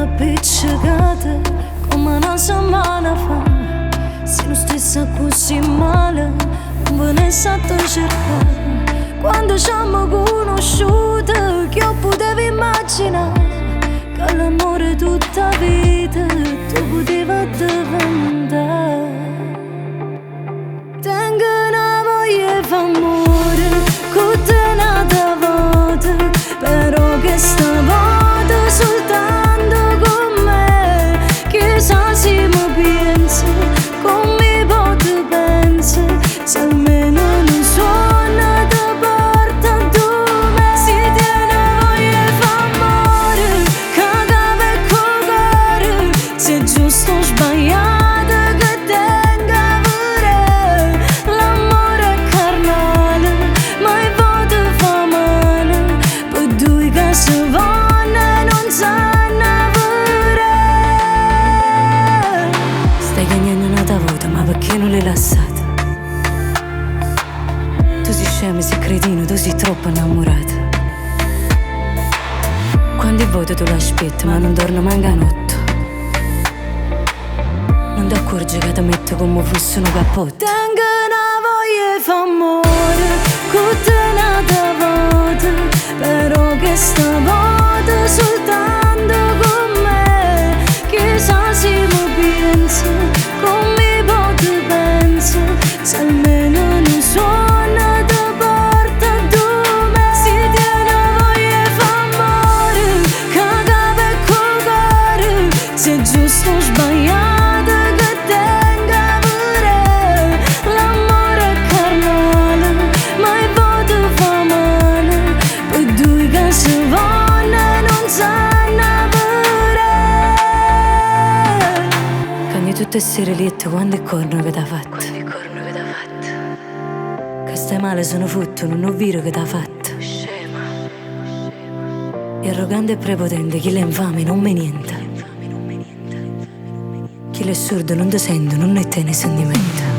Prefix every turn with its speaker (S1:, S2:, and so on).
S1: appiccicata come una settimana fa. Se non stessa così male, non ve ne stato cercare. Quando ci siamo conosciute, che io potevo immaginare che l'amore tutta vita tu potevi diventare. Tengo una voglia d'amore, con te nata volta, però che stavolta soltanto con me. Chissà se mi pensi, come posso pensare, se almeno non suona da porta tu me. Si tiene voglia d'amore, che cava e cuore, se è giusto o sbagliato che tenga pure. L'amore è carnale, ma il voto fa male, per due che si vanno e non sanno pure. Stai cagnando una volta, ma perché non l'hai lasciata? Tu sei scemo, sei cretino, tu sei troppo innamorata. Quante volte tu l'aspetti, ma non torna manca a notte. Non ti accorgi che ti metto come fosse un cappotto. Tengo una voglia d'amore, con te nata volta, però che stavolta soltanto con me. Chissà se mi pensi, come posso pensare, se almeno non suona da porta tu me. Si tiene voglia d'amore, che cava e cuore, se è giusto o sbagliato che tenga pure. L'amore è carnale, ma il voto fa male, per due che si vanno e non sanno pure. Cagni tutte sere liette quando è corno che t'ha fatto. Che stai male sono futto, non ho vero che t'ha fatto. E arrogante e prepotente, chi l'è infame non me niente. Chi l'è sordo non ti sente, non è te ne sentimento.